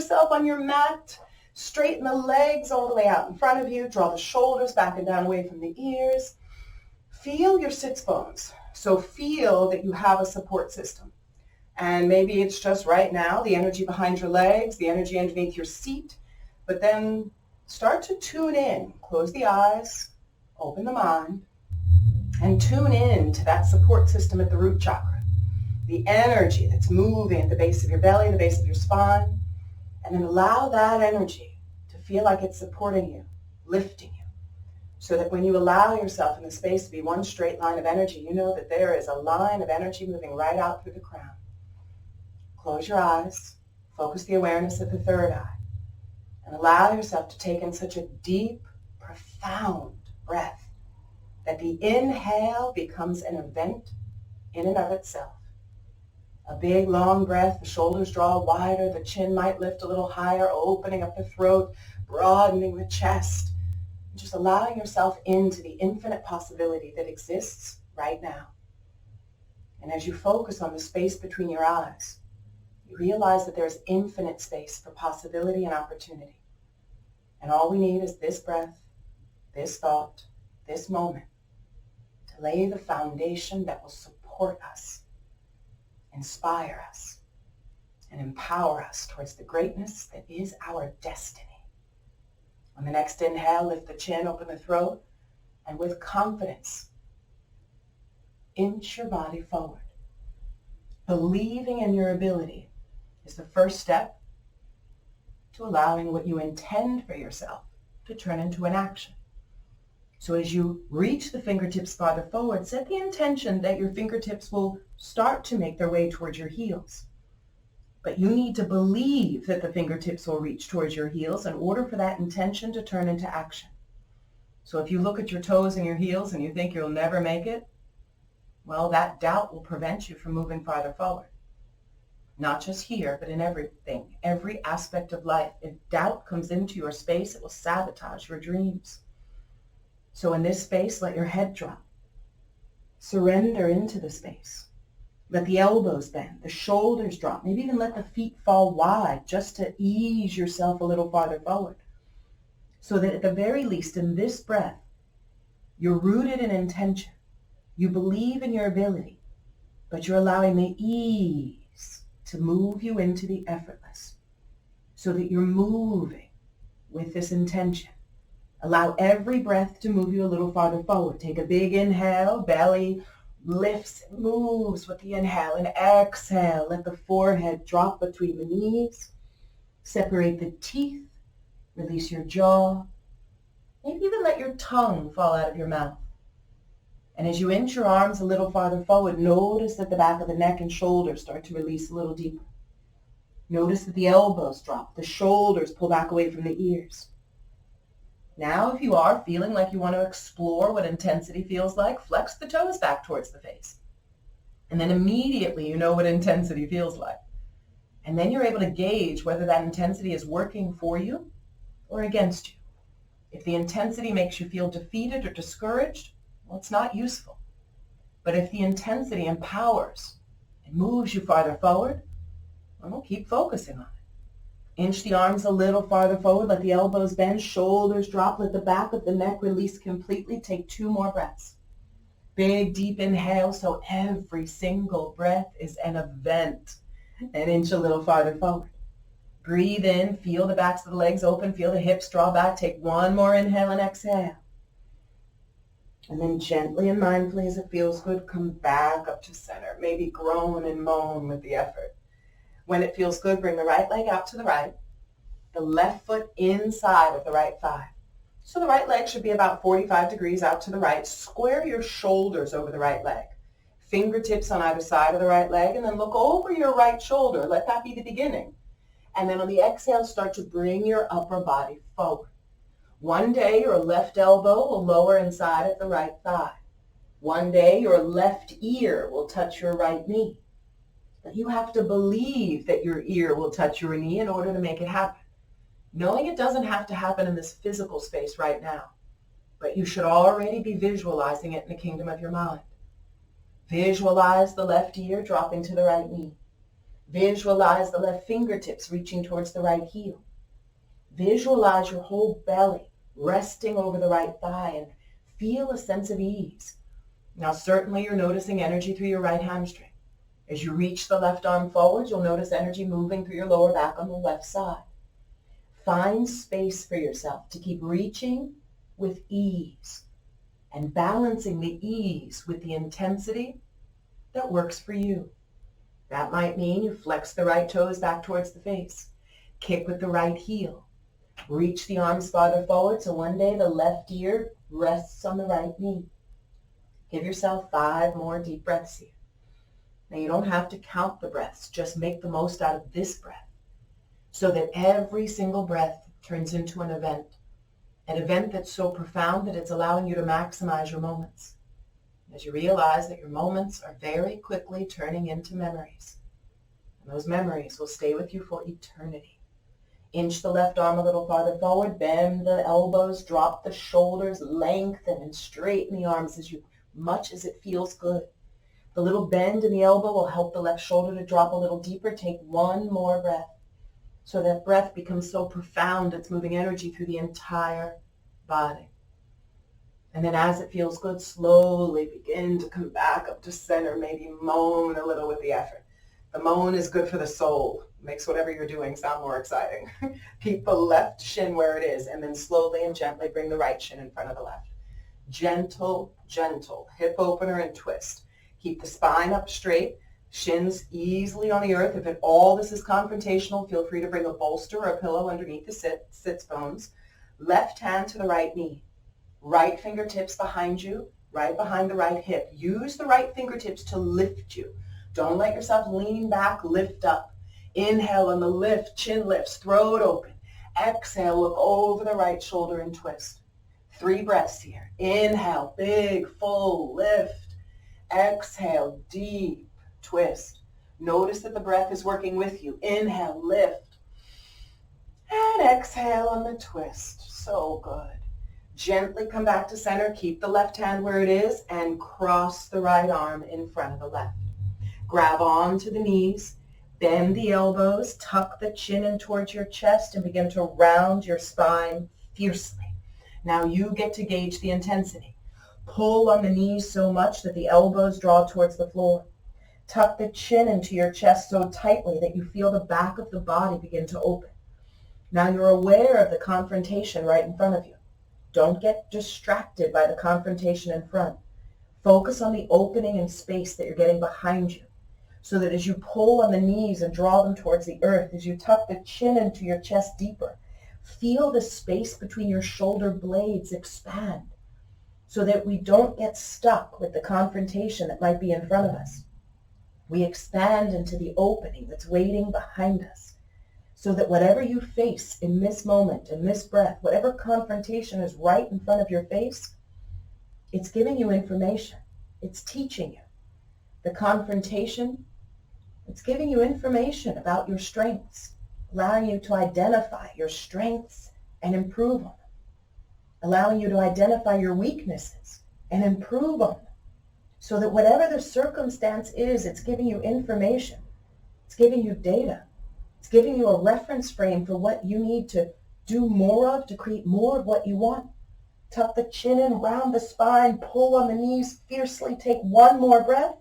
yourself on your mat. Straighten the legs all the way out in front of you. Draw the shoulders back and down away from the ears. Feel your sits bones. So feel that you have a support system. And maybe it's just right now, the energy behind your legs, the energy underneath your seat. But then start to tune in. Close the eyes, open the mind, and tune in to that support system at the root chakra. The energy that's moving at the base of your belly, the base of your spine. And then allow that energy to feel like it's supporting you, lifting you. So that when you allow yourself in the space to be one straight line of energy, you know that there is a line of energy moving right out through the crown. Close your eyes, focus the awareness at the third eye, and allow yourself to take in such a deep, profound breath that the inhale becomes an event in and of itself. A big, long breath, the shoulders draw wider, the chin might lift a little higher, opening up the throat, broadening the chest, and just allowing yourself into the infinite possibility that exists right now. And as you focus on the space between your eyes, you realize that there's infinite space for possibility and opportunity. And all we need is this breath, this thought, this moment to lay the foundation that will support us, inspire us, and empower us towards the greatness that is our destiny. On the next inhale, lift the chin, open the throat, and with confidence, inch your body forward. Believing in your ability is the first step to allowing what you intend for yourself to turn into an action. So as you reach the fingertips farther forward, set the intention that your fingertips will start to make their way towards your heels. But you need to believe that the fingertips will reach towards your heels in order for that intention to turn into action. So if you look at your toes and your heels and you think you'll never make it, well, that doubt will prevent you from moving farther forward. Not just here, but in everything, every aspect of life. If doubt comes into your space, it will sabotage your dreams. So in this space, let your head drop. Surrender into the space. Let the elbows bend, the shoulders drop, maybe even let the feet fall wide just to ease yourself a little farther forward. So that at the very least in this breath, you're rooted in intention. You believe in your ability, but you're allowing the ease to move you into the effortless so that you're moving with this intention. Allow every breath to move you a little farther forward. Take a big inhale, belly lifts, moves with the inhale, and exhale. Let the forehead drop between the knees. Separate the teeth. Release your jaw. Maybe even let your tongue fall out of your mouth. And as you inch your arms a little farther forward, notice that the back of the neck and shoulders start to release a little deeper. Notice that the elbows drop, the shoulders pull back away from the ears. Now, if you are feeling like you want to explore what intensity feels like, flex the toes back towards the face. And then immediately you know what intensity feels like. And then you're able to gauge whether that intensity is working for you or against you. If the intensity makes you feel defeated or discouraged, well, it's not useful. But if the intensity empowers and moves you farther forward, well, keep focusing on it. Inch the arms a little farther forward. Let the elbows bend, shoulders drop. Let the back of the neck release completely. Take 2 more breaths. Big, deep inhale, so every single breath is an event. And inch a little farther forward. Breathe in. Feel the backs of the legs open. Feel the hips draw back. Take 1 more inhale and exhale. And then gently and mindfully, as it feels good, come back up to center. Maybe groan and moan with the effort. When it feels good, bring the right leg out to the right, the left foot inside of the right thigh. So the right leg should be about 45 degrees out to the right. Square your shoulders over the right leg. Fingertips on either side of the right leg, and then look over your right shoulder. Let that be the beginning. And then on the exhale, start to bring your upper body forward. One day, your left elbow will lower inside of the right thigh. One day, your left ear will touch your right knee. But you have to believe that your ear will touch your knee in order to make it happen. Knowing it doesn't have to happen in this physical space right now, but you should already be visualizing it in the kingdom of your mind. Visualize the left ear dropping to the right knee. Visualize the left fingertips reaching towards the right heel. Visualize your whole belly resting over the right thigh and feel a sense of ease. Now certainly you're noticing energy through your right hamstring. As you reach the left arm forward, you'll notice energy moving through your lower back on the left side. Find space for yourself to keep reaching with ease and balancing the ease with the intensity that works for you. That might mean you flex the right toes back towards the face, kick with the right heel, reach the arms farther forward so one day the left ear rests on the right knee. Give yourself 5 more deep breaths here. Now you don't have to count the breaths, just make the most out of this breath so that every single breath turns into an event that's so profound that it's allowing you to maximize your moments. As you realize that your moments are very quickly turning into memories, and those memories will stay with you for eternity. Inch the left arm a little farther forward, bend the elbows, drop the shoulders, lengthen and straighten the arms as much as it feels good. The little bend in the elbow will help the left shoulder to drop a little deeper. Take 1 more breath. So that breath becomes so profound, it's moving energy through the entire body. And then as it feels good, slowly begin to come back up to center, maybe moan a little with the effort. The moan is good for the soul. Makes whatever you're doing sound more exciting. Keep the left shin where it is, and then slowly and gently bring the right shin in front of the left. Gentle, gentle, hip opener and twist. Keep the spine up straight, shins easily on the earth. If all this is confrontational, feel free to bring a bolster or a pillow underneath the sits bones. Left hand to the right knee. Right fingertips behind you, right behind the right hip. Use the right fingertips to lift you. Don't let yourself lean back, lift up. Inhale on the lift, chin lifts, throat open. Exhale, look over the right shoulder and twist. 3 breaths here. Inhale, big, full lift. Exhale, deep twist. Notice that the breath is working with you. Inhale, lift. And exhale on the twist. So good. Gently come back to center. Keep the left hand where it is and cross the right arm in front of the left. Grab onto the knees. Bend the elbows. Tuck the chin in towards your chest and begin to round your spine fiercely. Now you get to gauge the intensity. Pull on the knees so much that the elbows draw towards the floor. Tuck the chin into your chest so tightly that you feel the back of the body begin to open. Now you're aware of the confrontation right in front of you. Don't get distracted by the confrontation in front. Focus on the opening and space that you're getting behind you, so that as you pull on the knees and draw them towards the earth, as you tuck the chin into your chest deeper, feel the space between your shoulder blades expand, so that we don't get stuck with the confrontation that might be in front of us. We expand into the opening that's waiting behind us, so that whatever you face in this moment, in this breath, whatever confrontation is right in front of your face, it's giving you information. It's teaching you. The confrontation, it's giving you information about your strengths, allowing you to identify your strengths and improve on them, allowing you to identify your weaknesses and improve on them, so that whatever the circumstance is, it's giving you information. It's giving you data. It's giving you a reference frame for what you need to do more of to create more of what you want. Tuck the chin in, round the spine, pull on the knees fiercely, take 1 more breath,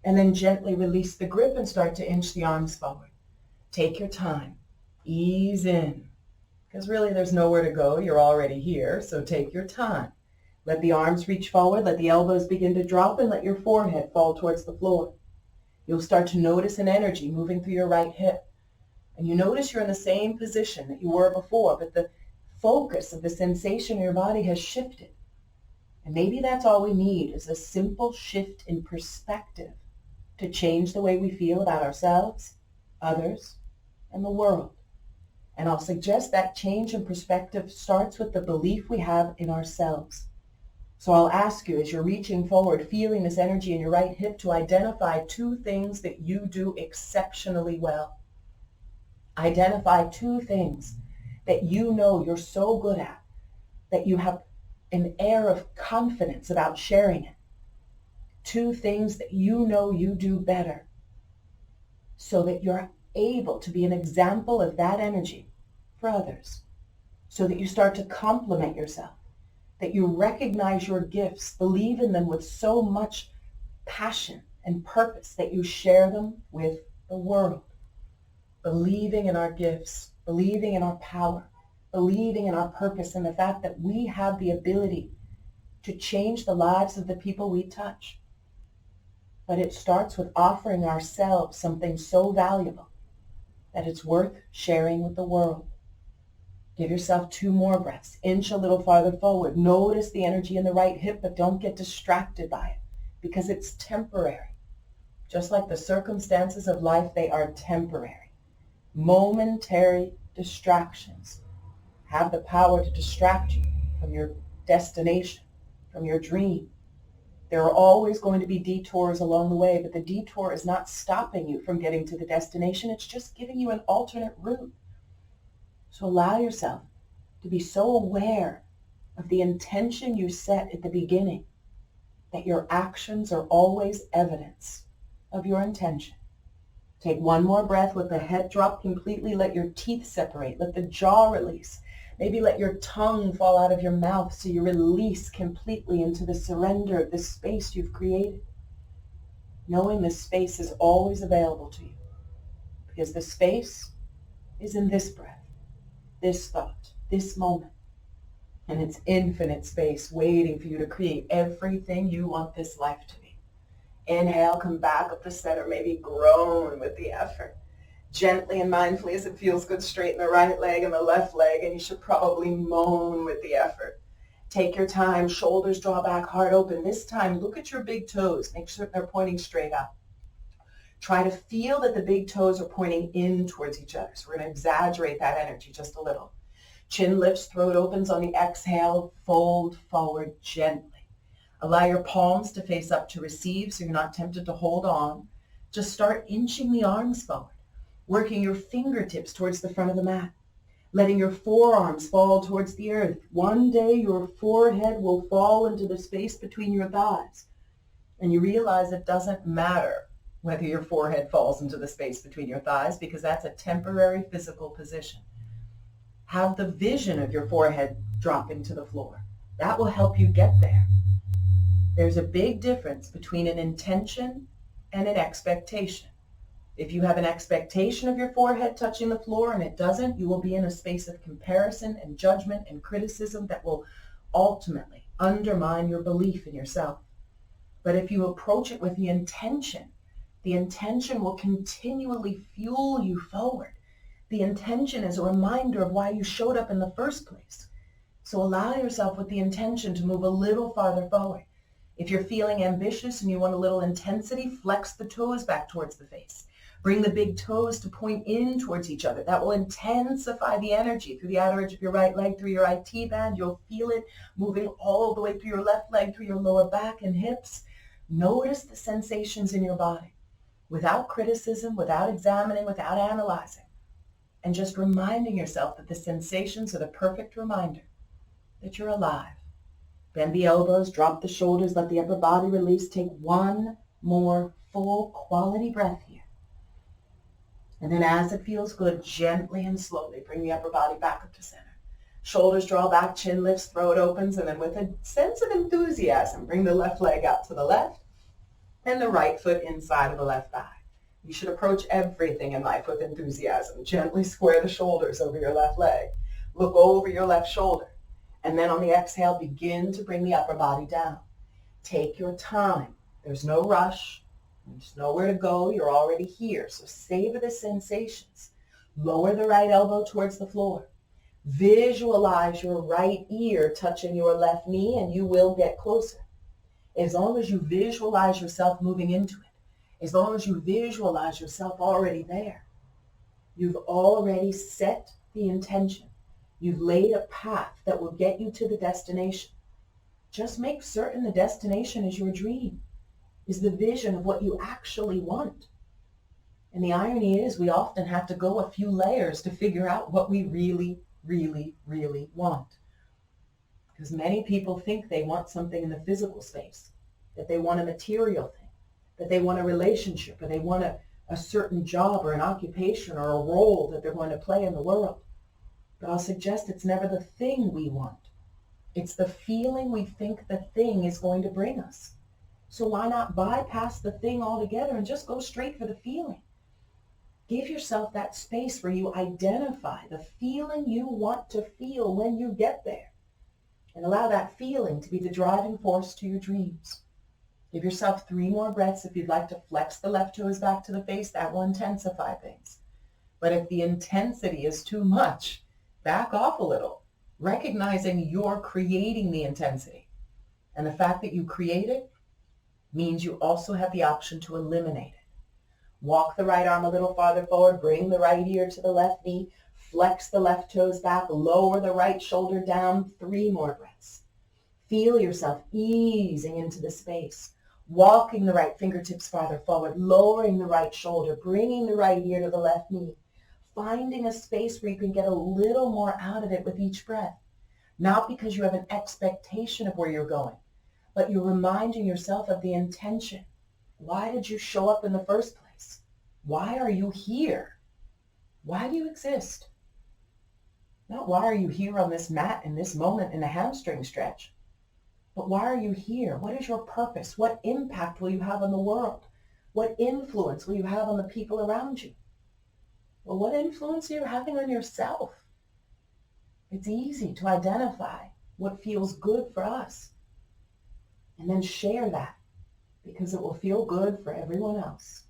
and then gently release the grip and start to inch the arms forward. Take your time. Ease in. Because really there's nowhere to go. You're already here, so take your time. Let the arms reach forward, let the elbows begin to drop, and let your forehead fall towards the floor. You'll start to notice an energy moving through your right hip. And you notice you're in the same position that you were before, but the focus of the sensation in your body has shifted. And maybe that's all we need, is a simple shift in perspective to change the way we feel about ourselves, others, and the world. And I'll suggest that change in perspective starts with the belief we have in ourselves. So I'll ask you, as you're reaching forward, feeling this energy in your right hip, to identify 2 things that you do exceptionally well. Identify 2 things that you know you're so good at, that you have an air of confidence about sharing it. 2 things that you know you do better. so that you're able to be an example of that energy for others, so that you start to compliment yourself, that you recognize your gifts, believe in them with so much passion and purpose that you share them with the world. Believing in our gifts, believing in our power, believing in our purpose and the fact that we have the ability to change the lives of the people we touch. But it starts with offering ourselves something so valuable that it's worth sharing with the world. Give yourself 2 more breaths. Inch a little farther forward. Notice the energy in the right hip, but don't get distracted by it because it's temporary. Just like the circumstances of life, they are temporary. Momentary distractions have the power to distract you from your destination, from your dream. There are always going to be detours along the way, but the detour is not stopping you from getting to the destination. It's just giving you an alternate route. So allow yourself to be so aware of the intention you set at the beginning that your actions are always evidence of your intention. Take 1 more breath. Let the head drop completely. Let your teeth separate. Let the jaw release. Maybe let your tongue fall out of your mouth so you release completely into the surrender of this space you've created. Knowing this space is always available to you because the space is in this breath, this thought, this moment. And it's infinite space waiting for you to create everything you want this life to be. Inhale, come back up to center, maybe groan with the effort. Gently and mindfully as it feels good, straighten the right leg and the left leg, and you should probably moan with the effort. Take your time, shoulders draw back, heart open. This time, look at your big toes. Make sure they're pointing straight up. Try to feel that the big toes are pointing in towards each other. So we're going to exaggerate that energy just a little. Chin lifts, throat opens on the exhale, fold forward gently. Allow your palms to face up to receive so you're not tempted to hold on. Just start inching the arms forward, working your fingertips towards the front of the mat, letting your forearms fall towards the earth. One day your forehead will fall into the space between your thighs, and you realize it doesn't matter whether your forehead falls into the space between your thighs because that's a temporary physical position. Have the vision of your forehead dropping to the floor. That will help you get there. There's a big difference between an intention and an expectation. If you have an expectation of your forehead touching the floor and it doesn't, you will be in a space of comparison and judgment and criticism that will ultimately undermine your belief in yourself. But if you approach it with the intention will continually fuel you forward. The intention is a reminder of why you showed up in the first place. So allow yourself with the intention to move a little farther forward. If you're feeling ambitious and you want a little intensity, flex the toes back towards the face. Bring the big toes to point in towards each other. That will intensify the energy through the outer edge of your right leg, through your IT band. You'll feel it moving all the way through your left leg, through your lower back and hips. Notice the sensations in your body without criticism, without examining, without analyzing. And just reminding yourself that the sensations are the perfect reminder that you're alive. Bend the elbows, drop the shoulders, let the upper body release. Take 1 more full quality breath here. And then as it feels good, gently and slowly bring the upper body back up to center. Shoulders draw back, chin lifts, throat opens, and then with a sense of enthusiasm, bring the left leg out to the left and the right foot inside of the left thigh. You should approach everything in life with enthusiasm. Gently square the shoulders over your left leg. Look over your left shoulder. And then on the exhale, begin to bring the upper body down. Take your time. There's no rush. There's nowhere to go. You're already here. So savor the sensations. Lower the right elbow towards the floor. Visualize your right ear touching your left knee, and you will get closer. As long as you visualize yourself moving into it, as long as you visualize yourself already there, you've already set the intention. You've laid a path that will get you to the destination. Just make certain the destination is your dream, is the vision of what you actually want. And the irony is we often have to go a few layers to figure out what we really, really, really want. Because many people think they want something in the physical space, that they want a material thing, that they want a relationship, or they want a a certain job or an occupation or a role that they're going to play in the world. But I'll suggest it's never the thing we want. It's the feeling we think the thing is going to bring us. So why not bypass the thing altogether and just go straight for the feeling? Give yourself that space where you identify the feeling you want to feel when you get there. And allow that feeling to be the driving force to your dreams. Give yourself 3 more breaths. If you'd like to flex the left toes back to the face, that will intensify things. But if the intensity is too much, back off a little, recognizing you're creating the intensity. And the fact that you create it means you also have the option to eliminate it. Walk the right arm a little farther forward, bring the right ear to the left knee, flex the left toes back, lower the right shoulder down, 3 more breaths. Feel yourself easing into the space, walking the right fingertips farther forward, lowering the right shoulder, bringing the right ear to the left knee, finding a space where you can get a little more out of it with each breath. Not because you have an expectation of where you're going, but you're reminding yourself of the intention. Why did you show up in the first place? Why are you here? Why do you exist? Not why are you here on this mat in this moment in a hamstring stretch, but why are you here? What is your purpose? What impact will you have on the world? What influence will you have on the people around you? Well, what influence are you having on yourself? It's easy to identify what feels good for us and then share that because it will feel good for everyone else.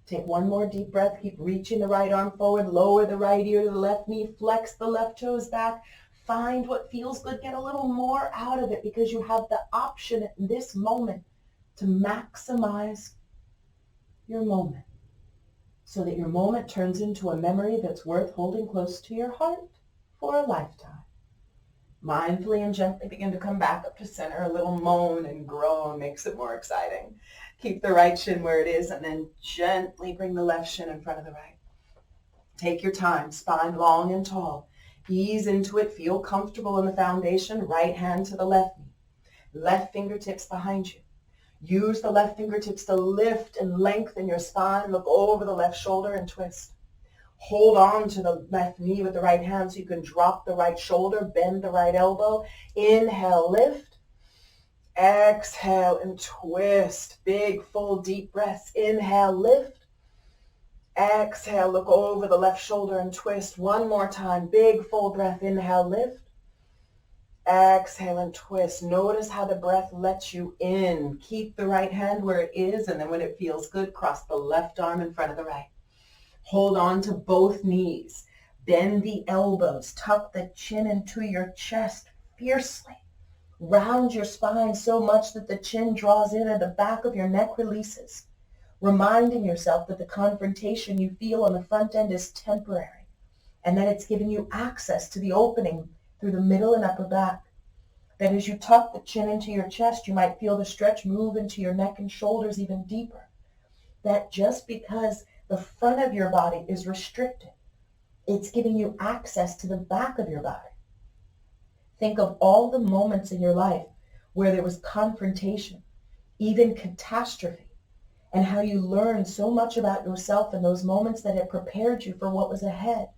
Take 1 more deep breath. Keep reaching the right arm forward. Lower the right ear to the left knee. Flex the left toes back. Find what feels good. Get a little more out of it because you have the option in this moment to maximize your moment so that your moment turns into a memory that's worth holding close to your heart for a lifetime. Mindfully and gently begin to come back up to center. A little moan and groan makes it more exciting. Keep the right shin where it is and then gently bring the left shin in front of the right. Take your time, spine long and tall. Ease into it. Feel comfortable in the foundation. Right hand to the left knee. Left fingertips behind you. Use the left fingertips to lift and lengthen your spine. Look over the left shoulder and twist. Hold on to the left knee with the right hand so you can drop the right shoulder, bend the right elbow. Inhale, lift. Exhale and twist. Big, full, deep breaths. Inhale, lift. Exhale, look over the left shoulder and twist. 1 more time. Big, full breath. Inhale, lift. Exhale and twist. Notice how the breath lets you in. Keep the right hand where it is, and then when it feels good, cross the left arm in front of the right. Hold on to both knees. Bend the elbows. Tuck the chin into your chest fiercely. Round your spine so much that the chin draws in and the back of your neck releases. Reminding yourself that the confrontation you feel on the front end is temporary and that it's giving you access to the opening through the middle and upper back. That as you tuck the chin into your chest, you might feel the stretch move into your neck and shoulders even deeper. That just because the front of your body is restricted, it's giving you access to the back of your body. Think of all the moments in your life where there was confrontation, even catastrophe, and how you learned so much about yourself in those moments that it prepared you for what was ahead.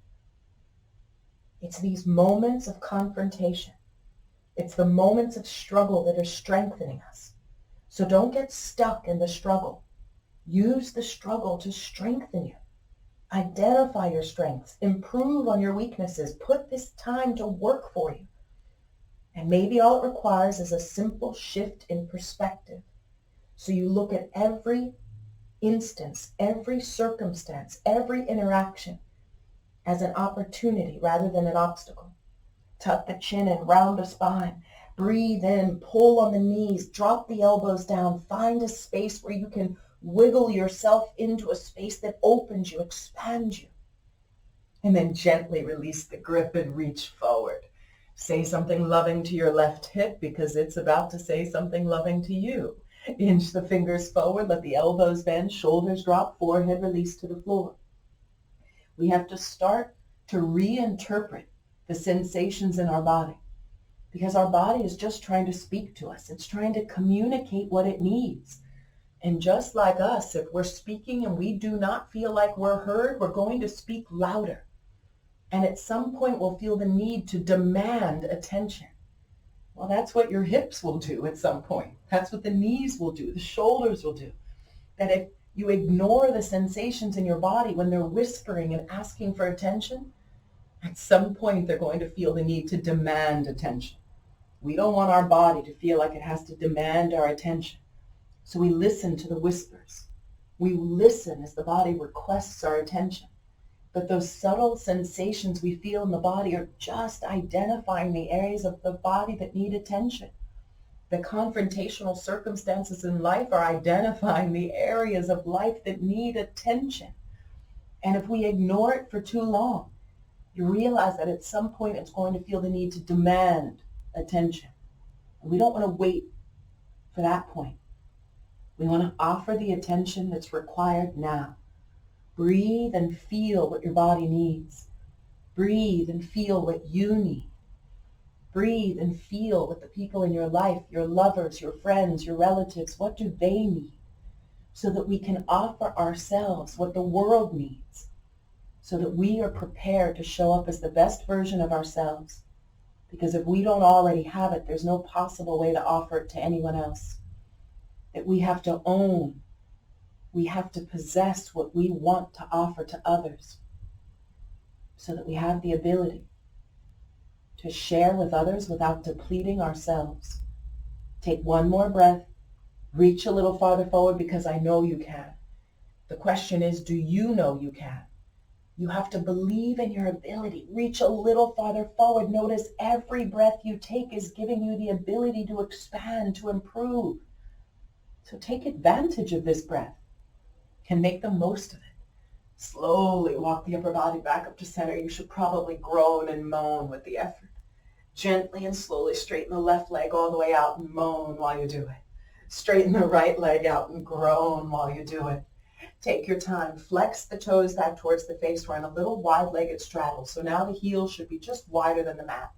It's these moments of confrontation. It's the moments of struggle that are strengthening us. So don't get stuck in the struggle. Use the struggle to strengthen you. Identify your strengths. Improve on your weaknesses. Put this time to work for you. And maybe all it requires is a simple shift in perspective. So you look at every instance, every circumstance, every interaction as an opportunity rather than an obstacle. Tuck the chin and round the spine. Breathe in, pull on the knees, drop the elbows down. Find a space where you can wiggle yourself into a space that opens you, expands you. And then gently release the grip and reach forward. Say something loving to your left hip because it's about to say something loving to you. Inch the fingers forward, let the elbows bend, shoulders drop, forehead release to the floor. We have to start to reinterpret the sensations in our body because our body is just trying to speak to us. It's trying to communicate what it needs. And just like us, if we're speaking and we do not feel like we're heard, we're going to speak louder. And at some point, we'll feel the need to demand attention. Well, that's what your hips will do at some point. That's what the knees will do, the shoulders will do. That if you ignore the sensations in your body when they're whispering and asking for attention, at some point they're going to feel the need to demand attention. We don't want our body to feel like it has to demand our attention. So we listen to the whispers. We listen as the body requests our attention. But those subtle sensations we feel in the body are just identifying the areas of the body that need attention. The confrontational circumstances in life are identifying the areas of life that need attention. And if we ignore it for too long, you realize that at some point it's going to feel the need to demand attention. And we don't want to wait for that point. We want to offer the attention that's required now. Breathe and feel what your body needs. Breathe and feel what you need. Breathe and feel what the people in your life, your lovers, your friends, your relatives, what do they need? So that we can offer ourselves what the world needs. So that we are prepared to show up as the best version of ourselves. Because if we don't already have it, there's no possible way to offer it to anyone else. That we have to own. We have to possess what we want to offer to others so that we have the ability to share with others without depleting ourselves. Take one more breath, reach a little farther forward because I know you can. The question is, do you know you can? You have to believe in your ability. Reach a little farther forward. Notice every breath you take is giving you the ability to expand, to improve. So take advantage of this breath and make the most of it. Slowly walk the upper body back up to center. You should probably groan and moan with the effort. Gently and slowly straighten the left leg all the way out and moan while you do it. Straighten the right leg out and groan while you do it. Take your time. Flex the toes back towards the face. We're in a little wide-legged straddle. So now the heels should be just wider than the mat.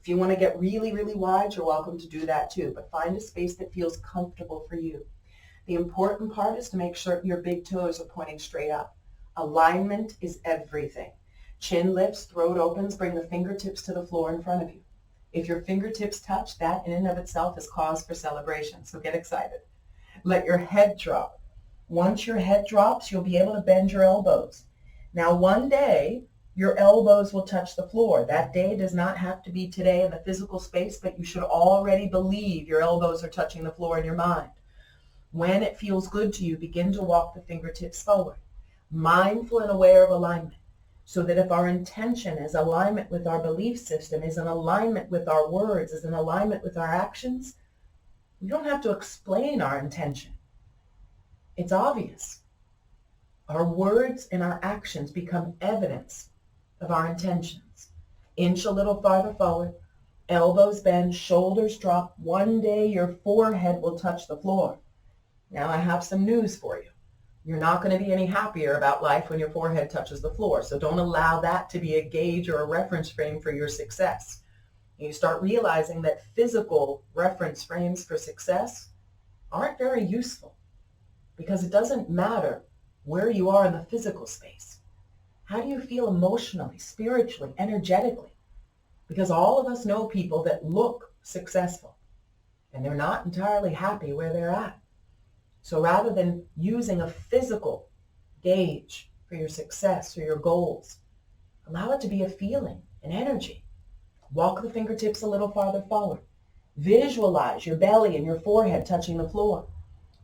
If you want to get really, really wide, you're welcome to do that too. But find a space that feels comfortable for you. The important part is to make sure your big toes are pointing straight up. Alignment is everything. Chin lifts, throat opens, bring the fingertips to the floor in front of you. If your fingertips touch, that in and of itself is cause for celebration. So get excited. Let your head drop. Once your head drops, you'll be able to bend your elbows. Now, one day, your elbows will touch the floor. That day does not have to be today in the physical space, but you should already believe your elbows are touching the floor in your mind. When it feels good to you, begin to walk the fingertips forward, mindful and aware of alignment, so that if our intention is alignment with our belief system, is in alignment with our words, is in alignment with our actions, we don't have to explain our intention. It's obvious. Our words and our actions become evidence of our intentions. Inch a little farther forward, elbows bend, shoulders drop. One day your forehead will touch the floor. Now I have some news for you. You're not going to be any happier about life when your forehead touches the floor. So don't allow that to be a gauge or a reference frame for your success. You start realizing that physical reference frames for success aren't very useful because it doesn't matter where you are in the physical space. How do you feel emotionally, spiritually, energetically? Because all of us know people that look successful and they're not entirely happy where they're at. So rather than using a physical gauge for your success or your goals, allow it to be a feeling, an energy. Walk the fingertips a little farther forward. Visualize your belly and your forehead touching the floor.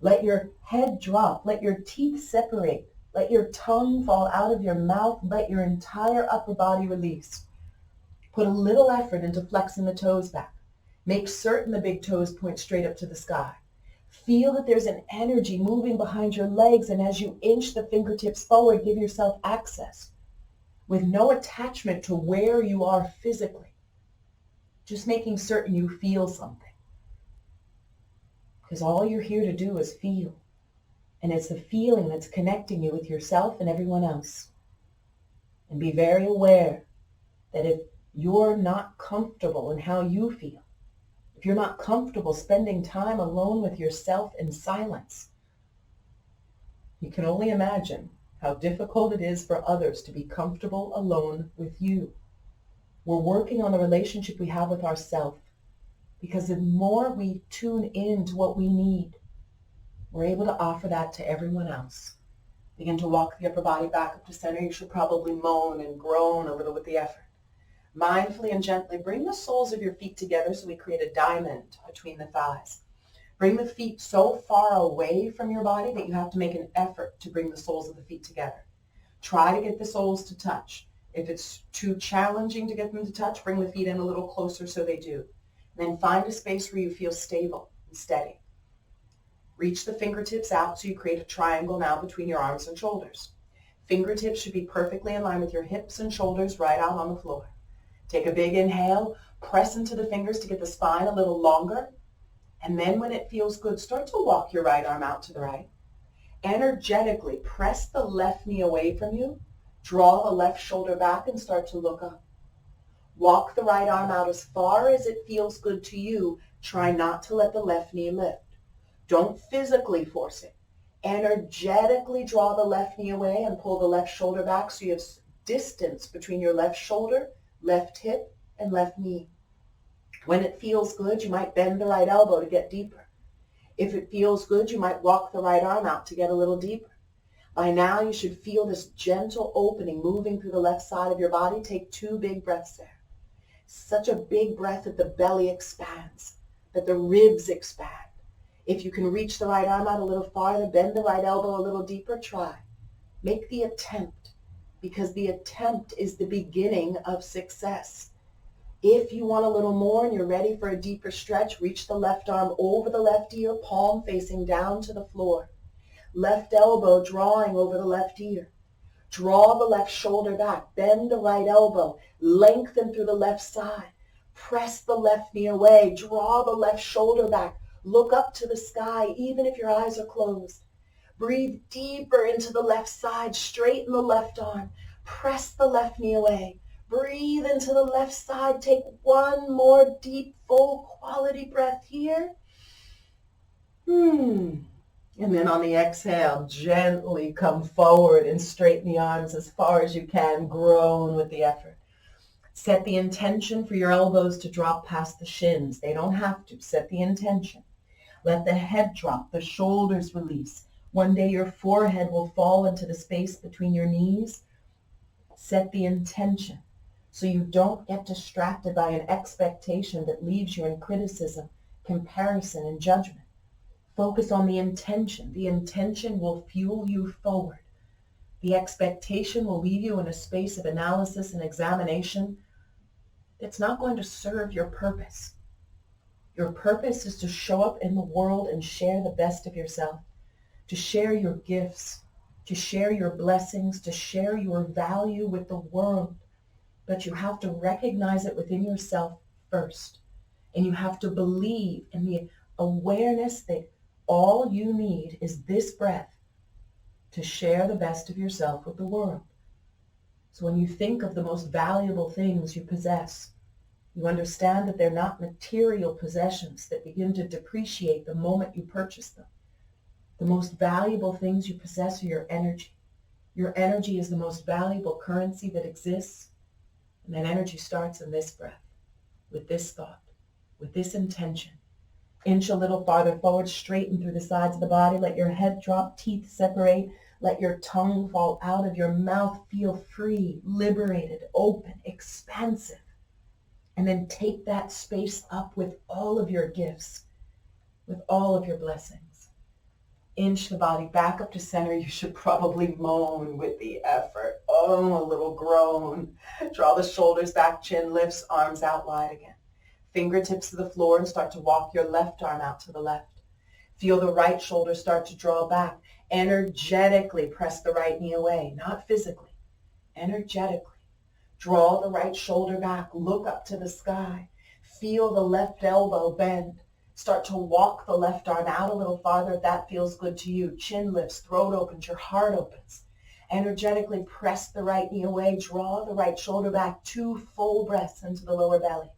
Let your head drop. Let your teeth separate. Let your tongue fall out of your mouth. Let your entire upper body release. Put a little effort into flexing the toes back. Make certain the big toes point straight up to the sky. Feel that there's an energy moving behind your legs, and as you inch the fingertips forward, give yourself access with no attachment to where you are physically. Just making certain you feel something. Because all you're here to do is feel. And it's the feeling that's connecting you with yourself and everyone else. And be very aware that if you're not comfortable in how you feel, if you're not comfortable spending time alone with yourself in silence, You can only imagine how difficult it is for others to be comfortable alone with you. We're working on the relationship we have with ourselves, because the more we tune in to what we need, we're able to offer that to everyone else. Begin to walk the upper body back up to center. You should probably moan and groan a little with the effort. Mindfully and gently bring the soles of your feet together so we create a diamond between the thighs. Bring the feet so far away from your body that you have to make an effort to bring the soles of the feet together. Try to get the soles to touch. If it's too challenging to get them to touch, bring the feet in a little closer so they do. And then find a space where you feel stable and steady. Reach the fingertips out so you create a triangle now between your arms and shoulders. Fingertips should be perfectly in line with your hips and shoulders right out on the floor. Take a big inhale, press into the fingers to get the spine a little longer. And then when it feels good, start to walk your right arm out to the right. Energetically press the left knee away from you. Draw the left shoulder back and start to look up. Walk the right arm out as far as it feels good to you. Try not to let the left knee lift. Don't physically force it. Energetically draw the left knee away and pull the left shoulder back so you have distance between your left shoulder, left hip, and left knee. When it feels good, you might bend the right elbow to get deeper. If it feels good, you might walk the right arm out to get a little deeper. By now, you should feel this gentle opening moving through the left side of your body. Take 2 big breaths there. Such a big breath that the belly expands, that the ribs expand. If you can reach the right arm out a little farther, bend the right elbow a little deeper, try. Make the attempt, because the attempt is the beginning of success. If you want a little more and you're ready for a deeper stretch, reach the left arm over the left ear, palm facing down to the floor. Left elbow drawing over the left ear. Draw the left shoulder back. Bend the right elbow. Lengthen through the left side. Press the left knee away. Draw the left shoulder back. Look up to the sky, even if your eyes are closed. Breathe deeper into the left side. Straighten the left arm. Press the left knee away. Breathe into the left side. Take 1 more deep, full quality breath here. And then on the exhale, gently come forward and straighten the arms as far as you can. Groan with the effort. Set the intention for your elbows to drop past the shins. They don't have to. Set the intention. Let the head drop, the shoulders release. One day your forehead will fall into the space between your knees. Set the intention so you don't get distracted by an expectation that leaves you in criticism, comparison, and judgment. Focus on the intention. The intention will fuel you forward. The expectation will leave you in a space of analysis and examination that's not going to serve your purpose. Your purpose is to show up in the world and share the best of yourself, to share your gifts, to share your blessings, to share your value with the world. But you have to recognize it within yourself first. And you have to believe in the awareness that all you need is this breath to share the best of yourself with the world. So when you think of the most valuable things you possess, you understand that they're not material possessions that begin to depreciate the moment you purchase them. The most valuable things you possess are your energy. Your energy is the most valuable currency that exists. And that energy starts in this breath, with this thought, with this intention. Inch a little farther forward, straighten through the sides of the body. Let your head drop, teeth separate. Let your tongue fall out of your mouth. Feel free, liberated, open, expansive. And then take that space up with all of your gifts, with all of your blessings. Inch the body back up to center. You should probably moan with the effort. Oh, a little groan. Draw the shoulders back, chin lifts, arms out wide again. Fingertips to the floor and start to walk your left arm out to the left. Feel the right shoulder start to draw back. Energetically press the right knee away, not physically. Energetically. Draw the right shoulder back. Look up to the sky. Feel the left elbow bend. Start to walk the left arm out a little farther if that feels good to you. Chin lifts, throat opens, your heart opens. Energetically press the right knee away. Draw the right shoulder back. 2 full breaths into the lower belly.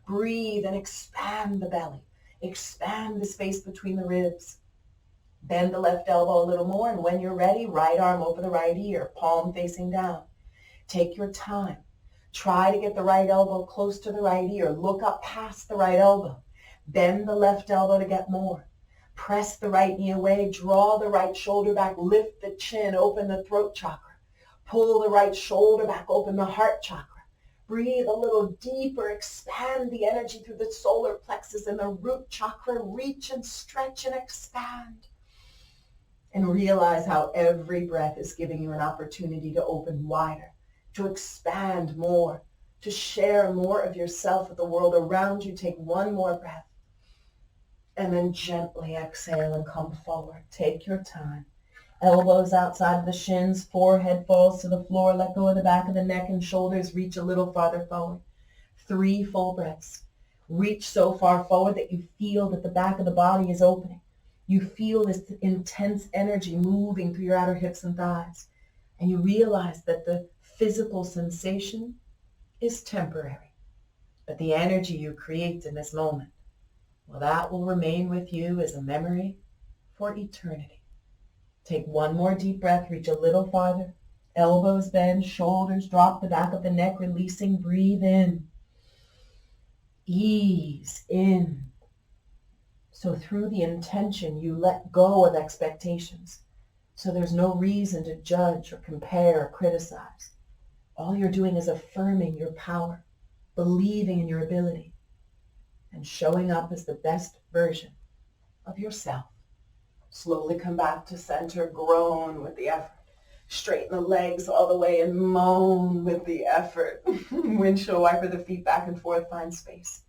Breathe and expand the belly. Expand the space between the ribs. Bend the left elbow a little more, and when you're ready, right arm over the right ear, palm facing down. Take your time. Try to get the right elbow close to the right ear. Look up past the right elbow. Bend the left elbow to get more. Press the right knee away. Draw the right shoulder back. Lift the chin. Open the throat chakra. Pull the right shoulder back. Open the heart chakra. Breathe a little deeper. Expand the energy through the solar plexus and the root chakra. Reach and stretch and expand. And realize how every breath is giving you an opportunity to open wider, to expand more, to share more of yourself with the world around you. Take one more breath. And then gently exhale and come forward. Take your time. Elbows outside of the shins, forehead falls to the floor. Let go of the back of the neck and shoulders. Reach a little farther forward. 3 full breaths. Reach so far forward that you feel that the back of the body is opening. You feel this intense energy moving through your outer hips and thighs. And you realize that the physical sensation is temporary. But the energy you create in this moment, well, that will remain with you as a memory for eternity. Take one more deep breath. Reach a little farther. Elbows bend, shoulders drop, the back of the neck releasing. Breathe in. Ease in. So through the intention, you let go of expectations. So there's no reason to judge or compare or criticize. All you're doing is affirming your power, believing in your ability, and showing up as the best version of yourself. Slowly come back to center, groan with the effort. Straighten the legs all the way and moan with the effort. Windshield wiper the feet back and forth, find space.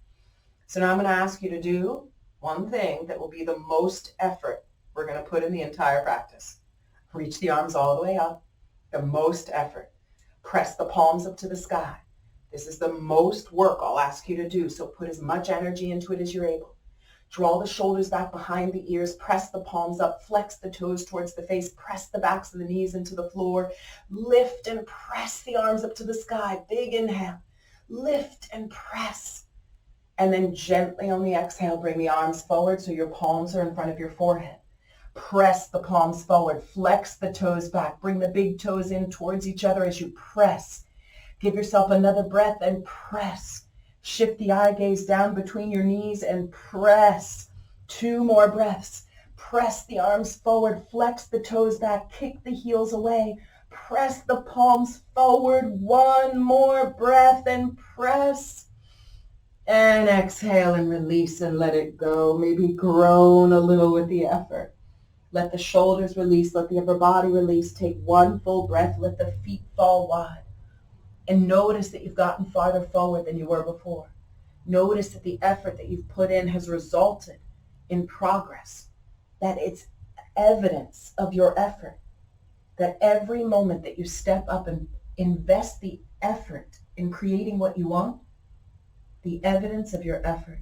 So now I'm going to ask you to do one thing that will be the most effort we're going to put in the entire practice. Reach the arms all the way up, the most effort. Press the palms up to the sky. This is the most work I'll ask you to do, so put as much energy into it as you're able. Draw the shoulders back behind the ears, press the palms up, flex the toes towards the face, press the backs of the knees into the floor, lift and press the arms up to the sky. Big inhale, lift and press. And then gently on the exhale, bring the arms forward so your palms are in front of your forehead. Press the palms forward, flex the toes back, bring the big toes in towards each other as you press. Give yourself another breath and press. Shift the eye gaze down between your knees and press. 2 more breaths. Press the arms forward, flex the toes back, kick the heels away. Press the palms forward. 1 more breath and press. And exhale and release and let it go. Maybe groan a little with the effort. Let the shoulders release. Let the upper body release. Take 1 full breath. Let the feet fall wide. And notice that you've gotten farther forward than you were before. Notice that the effort that you've put in has resulted in progress. That it's evidence of your effort. That every moment that you step up and invest the effort in creating what you want, the evidence of your effort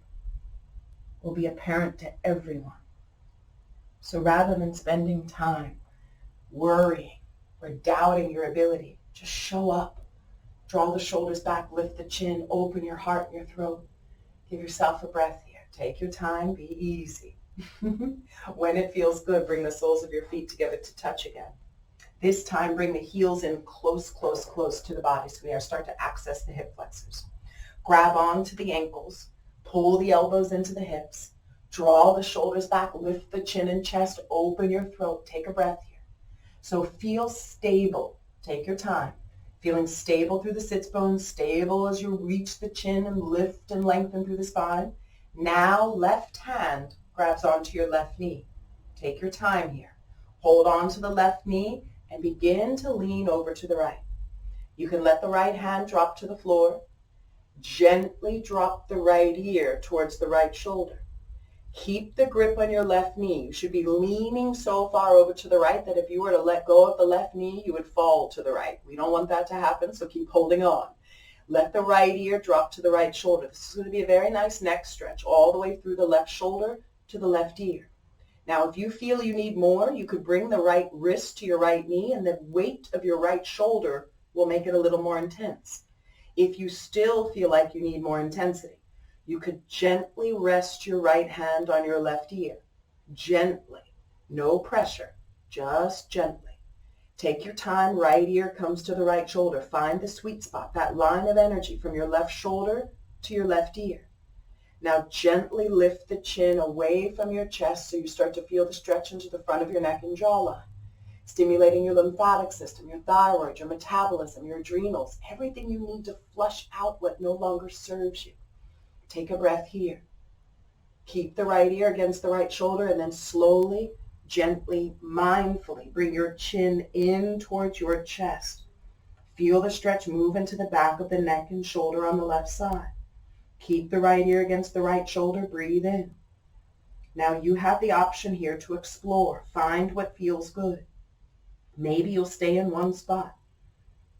will be apparent to everyone. So rather than spending time worrying or doubting your ability, just show up. Draw the shoulders back, lift the chin, open your heart and your throat. Give yourself a breath here. Take your time, be easy. When it feels good, bring the soles of your feet together to touch again. This time, bring the heels in close, close, close to the body so we start to access the hip flexors. Grab onto the ankles, pull the elbows into the hips, draw the shoulders back, lift the chin and chest, open your throat, take a breath here. So feel stable, take your time. Feeling stable through the sits bones, stable as you reach the chin and lift and lengthen through the spine. Now left hand grabs onto your left knee. Take your time here. Hold on to the left knee and begin to lean over to the right. You can let the right hand drop to the floor. Gently drop the right ear towards the right shoulder. Keep the grip on your left knee. You should be leaning so far over to the right that if you were to let go of the left knee, you would fall to the right. We don't want that to happen, so keep holding on. Let the right ear drop to the right shoulder. This is going to be a very nice neck stretch all the way through the left shoulder to the left ear. Now, if you feel you need more, you could bring the right wrist to your right knee, and the weight of your right shoulder will make it a little more intense. If you still feel like you need more intensity, you could gently rest your right hand on your left ear. Gently. No pressure, just gently. Take your time. Right ear comes to the right shoulder. Find the sweet spot, that line of energy from your left shoulder to your left ear. Now gently lift the chin away from your chest so you start to feel the stretch into the front of your neck and jawline, stimulating your lymphatic system, your thyroid, your metabolism, your adrenals, everything you need to flush out what no longer serves you. Take a breath here. Keep the right ear against the right shoulder and then slowly, gently, mindfully bring your chin in towards your chest. Feel the stretch move into the back of the neck and shoulder on the left side. Keep the right ear against the right shoulder. Breathe in. Now you have the option here to explore. Find what feels good. Maybe you'll stay in one spot.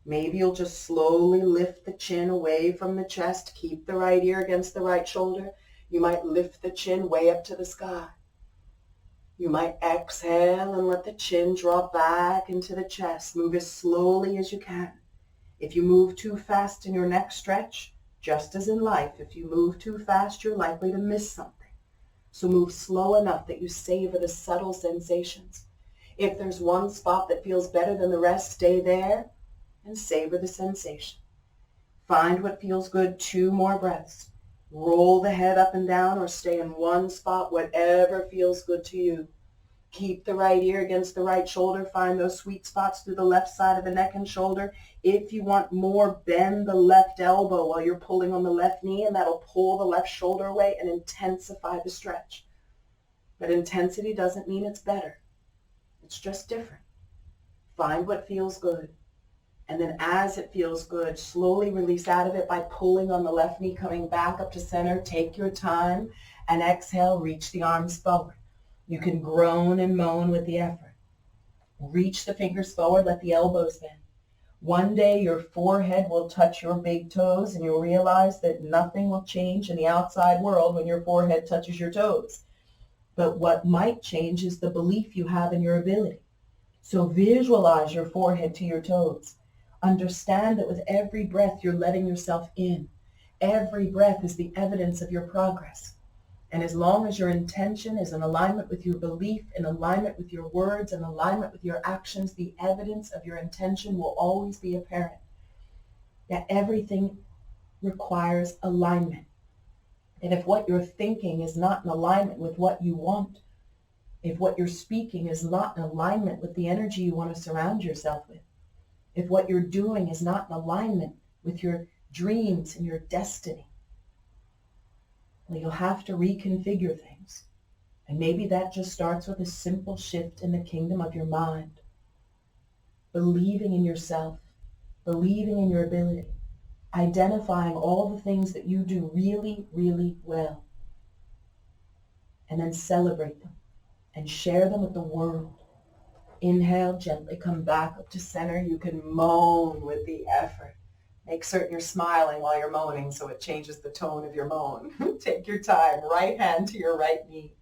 Maybe you'll just slowly lift the chin away from the chest. Keep the right ear against the right shoulder. You might lift the chin way up to the sky. You might exhale and let the chin drop back into the chest. Move as slowly as you can. If you move too fast in your neck stretch, just as in life, if you move too fast, you're likely to miss something. So move slow enough that you savor the subtle sensations. If there's one spot that feels better than the rest, stay there and savor the sensation. Find what feels good. 2 more breaths. Roll the head up and down or stay in one spot, whatever feels good to you. Keep the right ear against the right shoulder. Find those sweet spots through the left side of the neck and shoulder. If you want more, bend the left elbow while you're pulling on the left knee, and that'll pull the left shoulder away and intensify the stretch. But intensity doesn't mean it's better. It's just different. Find what feels good. And then as it feels good, slowly release out of it by pulling on the left knee, coming back up to center. Take your time and exhale. Reach the arms forward. You can groan and moan with the effort. Reach the fingers forward. Let the elbows bend. One day your forehead will touch your big toes and you'll realize that nothing will change in the outside world when your forehead touches your toes. But what might change is the belief you have in your ability. So visualize your forehead to your toes. Understand that with every breath you're letting yourself in. Every breath is the evidence of your progress. And as long as your intention is in alignment with your belief, in alignment with your words, in alignment with your actions, the evidence of your intention will always be apparent. That everything requires alignment. And if what you're thinking is not in alignment with what you want, if what you're speaking is not in alignment with the energy you want to surround yourself with, if what you're doing is not in alignment with your dreams and your destiny, well, you'll have to reconfigure things. And maybe that just starts with a simple shift in the kingdom of your mind. Believing in yourself, believing in your ability, identifying all the things that you do really, really well, and then celebrate them and share them with the world. Inhale, gently come back up to center. You can moan with the effort. Make certain you're smiling while you're moaning so it changes the tone of your moan. Take your time. Right hand to your right knee.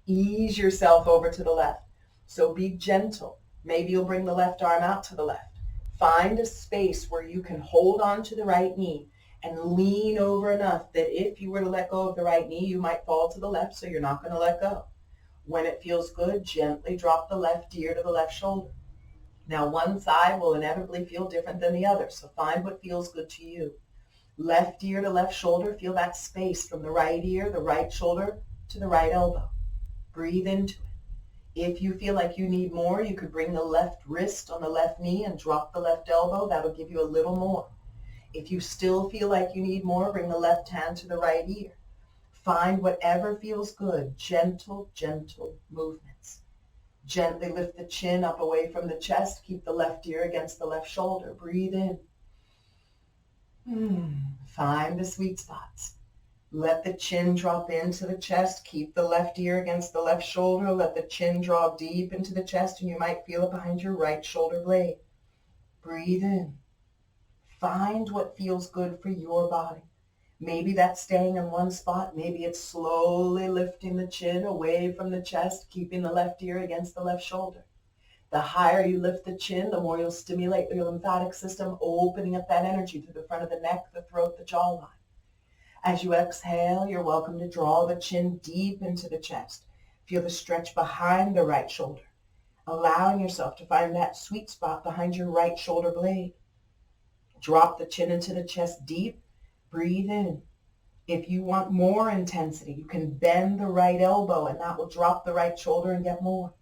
Ease yourself over to the left. So be gentle. Maybe you'll bring the left arm out to the left. Find a space where you can hold on to the right knee and lean over enough that if you were to let go of the right knee, you might fall to the left, so you're not going to let go. When it feels good, gently drop the left ear to the left shoulder. Now, one side will inevitably feel different than the other, so find what feels good to you. Left ear to left shoulder, feel that space from the right ear, the right shoulder, to the right elbow. Breathe into it. If you feel like you need more, you could bring the left wrist on the left knee and drop the left elbow. That'll give you a little more. If you still feel like you need more, bring the left hand to the right ear. Find whatever feels good. Gentle, gentle movements. Gently lift the chin up away from the chest. Keep the left ear against the left shoulder. Breathe in. Find the sweet spots. Let the chin drop into the chest. Keep the left ear against the left shoulder. Let the chin draw deep into the chest, and you might feel it behind your right shoulder blade. Breathe in. Find what feels good for your body. Maybe that's staying in one spot. Maybe it's slowly lifting the chin away from the chest, keeping the left ear against the left shoulder. The higher you lift the chin, the more you'll stimulate your lymphatic system, opening up that energy through the front of the neck, the throat, the jawline. As you exhale, you're welcome to draw the chin deep into the chest. Feel the stretch behind the right shoulder, allowing yourself to find that sweet spot behind your right shoulder blade. Drop the chin into the chest deep. Breathe in. If you want more intensity, you can bend the right elbow and that will drop the right shoulder and get more.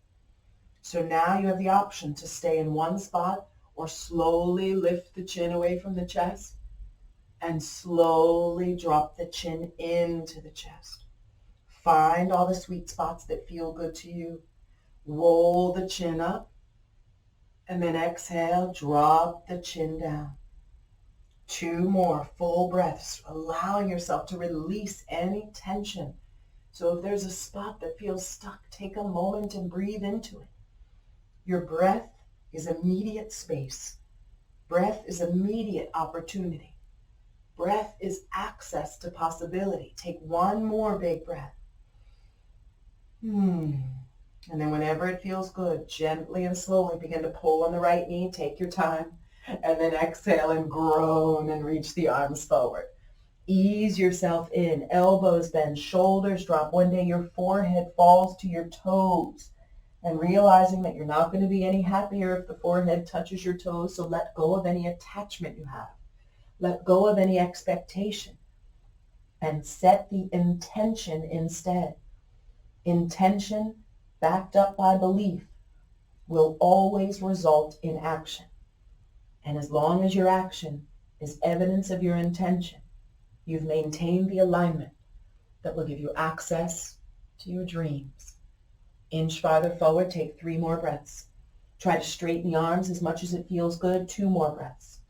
So now you have the option to stay in one spot or slowly lift the chin away from the chest and slowly drop the chin into the chest. Find all the sweet spots that feel good to you. Roll the chin up and then exhale, drop the chin down. 2 more full breaths, allowing yourself to release any tension. So if there's a spot that feels stuck, take a moment and breathe into it. Your breath is immediate space. Breath is immediate opportunity. Breath is access to possibility. Take one more big breath. And then whenever it feels good, gently and slowly begin to pull on the right knee. Take your time. And then exhale and groan and reach the arms forward. Ease yourself in. Elbows bend, shoulders drop. One day your forehead falls to your toes. And realizing that you're not going to be any happier if the forehead touches your toes, so let go of any attachment you have. Let go of any expectation. And set the intention instead. Intention, backed up by belief, will always result in action. And as long as your action is evidence of your intention, you've maintained the alignment that will give you access to your dreams. Inch farther forward, take 3 more breaths. Try to straighten the arms as much as it feels good. 2 more breaths.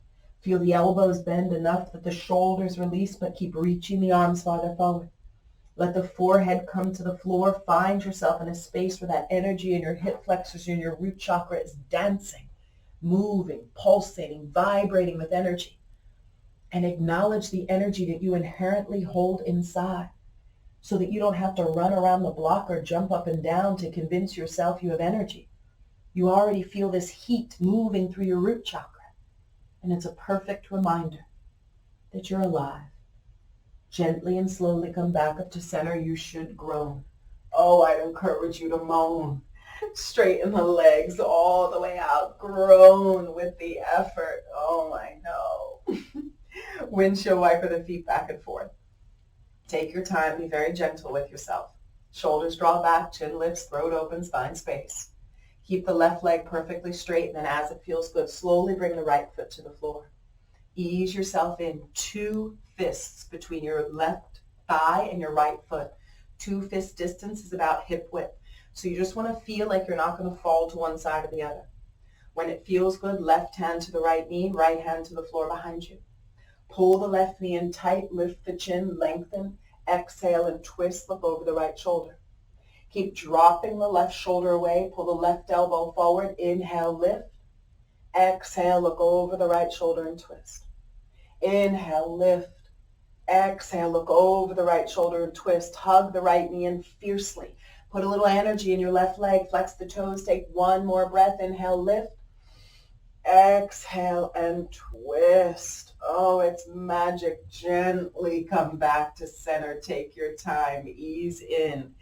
Feel the elbows bend enough that the shoulders release, but keep reaching the arms farther forward. Let the forehead come to the floor. Find yourself in a space where that energy in your hip flexors and your root chakra is dancing, moving, pulsating, vibrating with energy. And acknowledge the energy that you inherently hold inside so that you don't have to run around the block or jump up and down to convince yourself you have energy. You already feel this heat moving through your root chakra. And it's a perfect reminder that you're alive. Gently and slowly come back up to center. You should groan. Oh, I'd encourage you to moan. Straighten the legs all the way out. Groan with the effort. Oh, I know. Windshield wiper the feet back and forth. Take your time. Be very gentle with yourself. Shoulders draw back, chin lifts, throat opens, find space. Keep the left leg perfectly straight, and then as it feels good, slowly bring the right foot to the floor. Ease yourself in. 2 fists between your left thigh and your right foot. 2 fist distance is about hip width. So you just want to feel like you're not going to fall to one side or the other. When it feels good, left hand to the right knee, right hand to the floor behind you. Pull the left knee in tight, lift the chin, lengthen, exhale and twist, look over the right shoulder. Keep dropping the left shoulder away, pull the left elbow forward, inhale, lift. Exhale, look over the right shoulder and twist. Inhale, lift. Exhale, look over the right shoulder and twist. Hug the right knee in fiercely. Put a little energy in your left leg. Flex the toes. Take 1 more breath. Inhale, lift. Exhale and twist. Oh, it's magic. Gently come back to center. Take your time. Ease in.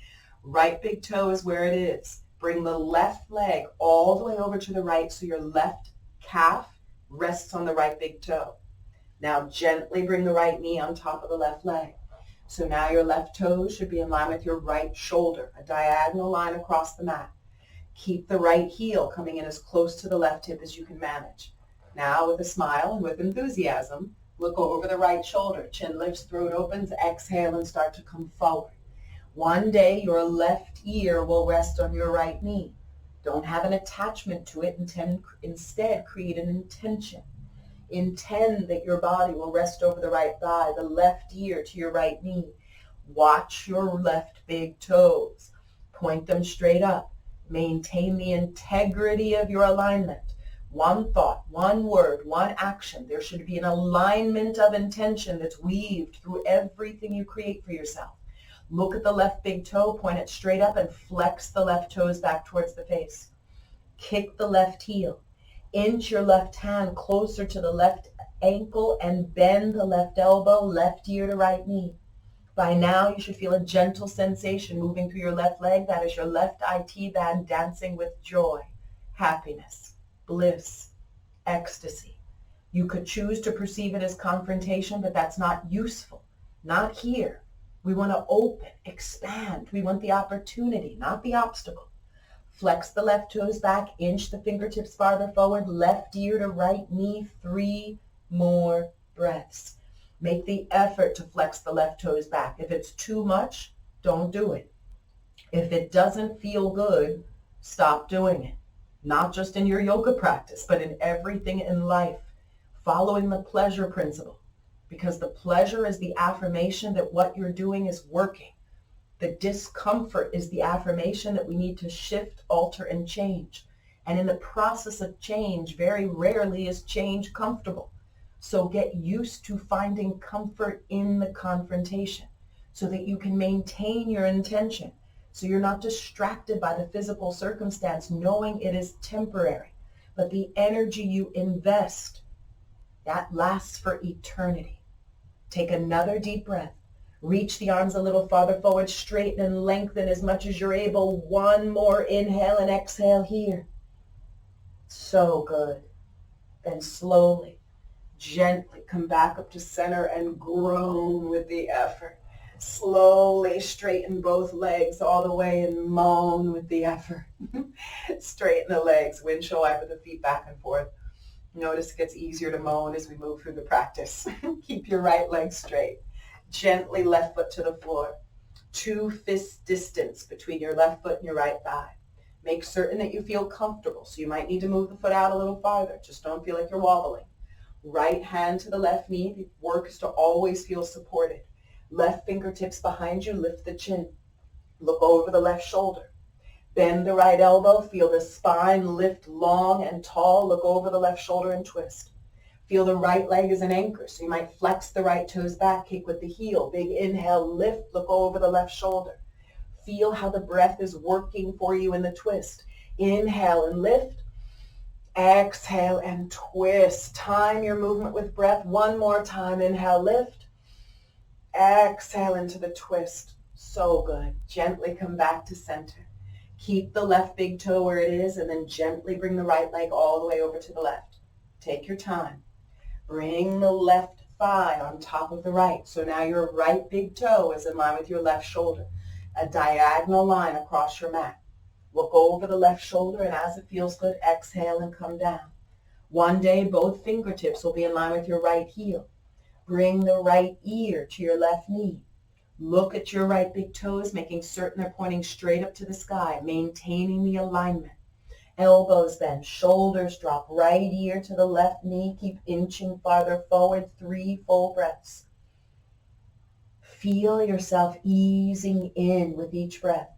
Right big toe is where it is. Bring the left leg all the way over to the right so your left calf rests on the right big toe. Now gently bring the right knee on top of the left leg. So now your left toes should be in line with your right shoulder, a diagonal line across the mat. Keep the right heel coming in as close to the left hip as you can manage. Now with a smile and with enthusiasm, look over the right shoulder. Chin lifts, throat opens, exhale and start to come forward. One day your left ear will rest on your right knee. Don't have an attachment to it. Instead, create an intention. Intend that your body will rest over the right thigh, the left ear to your right knee. Watch your left big toes. Point them straight up. Maintain the integrity of your alignment. One thought, one word, one action. There should be an alignment of intention that's weaved through everything you create for yourself. Look at the left big toe, point it straight up, and flex the left toes back towards the face. Kick the left heel. Inch your left hand closer to the left ankle and bend the left elbow, left ear to right knee. By now, you should feel a gentle sensation moving through your left leg. That is your left IT band dancing with joy, happiness, bliss, ecstasy. You could choose to perceive it as confrontation, but that's not useful. Not here. We want to open, expand. We want the opportunity, not the obstacle. Flex the left toes back, inch the fingertips farther forward, left ear to right knee, 3 more breaths. Make the effort to flex the left toes back. If it's too much, don't do it. If it doesn't feel good, stop doing it. Not just in your yoga practice, but in everything in life. Following the pleasure principle, because the pleasure is the affirmation that what you're doing is working. The discomfort is the affirmation that we need to shift, alter, and change. And in the process of change, very rarely is change comfortable. So get used to finding comfort in the confrontation so that you can maintain your intention. So you're not distracted by the physical circumstance, knowing it is temporary. But the energy you invest, that lasts for eternity. Take another deep breath. Reach the arms a little farther forward, straighten and lengthen as much as you're able. One more inhale and exhale here. So good. Then slowly, gently come back up to center and groan with the effort. Slowly straighten both legs all the way and moan with the effort. Straighten the legs, windshield wiper the feet back and forth. Notice it gets easier to moan as we move through the practice. Keep your right leg straight. Gently left foot to the floor. 2 fists distance between your left foot and your right thigh. Make certain that you feel comfortable, so you might need to move the foot out a little farther. Just don't feel like you're wobbling. Right hand to the left knee. The work is to always feel supported. Left fingertips behind you, lift the chin. Look over the left shoulder. Bend the right elbow, feel the spine lift long and tall. Look over the left shoulder and twist. Feel the right leg as an anchor, so you might flex the right toes back, kick with the heel. Big inhale, lift, look over the left shoulder. Feel how the breath is working for you in the twist. Inhale and lift. Exhale and twist. Time your movement with breath. One more time. Inhale, lift. Exhale into the twist. So good. Gently come back to center. Keep the left big toe where it is, and then gently bring the right leg all the way over to the left. Take your time. Bring the left thigh on top of the right. So now your right big toe is in line with your left shoulder. A diagonal line across your mat. Look over the left shoulder, and as it feels good, exhale and come down. One day, both fingertips will be in line with your right heel. Bring the right ear to your left knee. Look at your right big toes, making certain they're pointing straight up to the sky, maintaining the alignment. Elbows bend, shoulders drop, right ear to the left knee. Keep inching farther forward, 3 full breaths. Feel yourself easing in with each breath.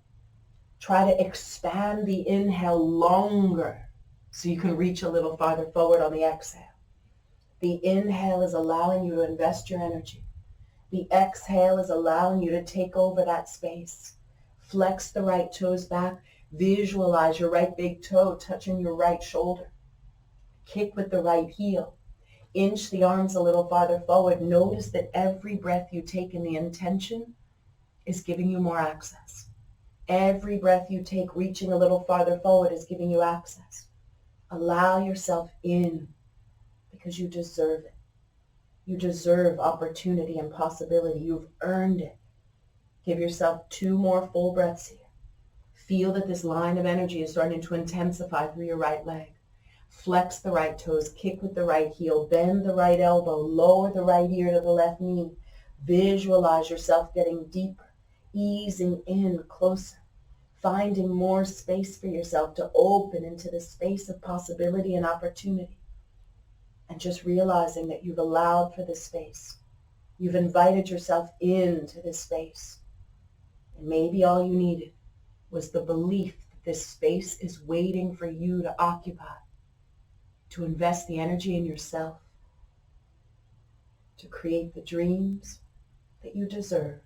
Try to expand the inhale longer so you can reach a little farther forward on the exhale. The inhale is allowing you to invest your energy. The exhale is allowing you to take over that space. Flex the right toes back. Visualize your right big toe touching your right shoulder. Kick with the right heel. Inch the arms a little farther forward. Notice that every breath you take in the intention is giving you more access. Every breath you take reaching a little farther forward is giving you access. Allow yourself in because you deserve it. You deserve opportunity and possibility. You've earned it. Give yourself 2 more full breaths here. Feel that this line of energy is starting to intensify through your right leg. Flex the right toes, kick with the right heel, bend the right elbow, lower the right ear to the left knee. Visualize yourself getting deeper, easing in closer, finding more space for yourself to open into the space of possibility and opportunity. And just realizing that you've allowed for this space. You've invited yourself into this space. And maybe all you needed was the belief that this space is waiting for you to occupy, to invest the energy in yourself, to create the dreams that you deserve,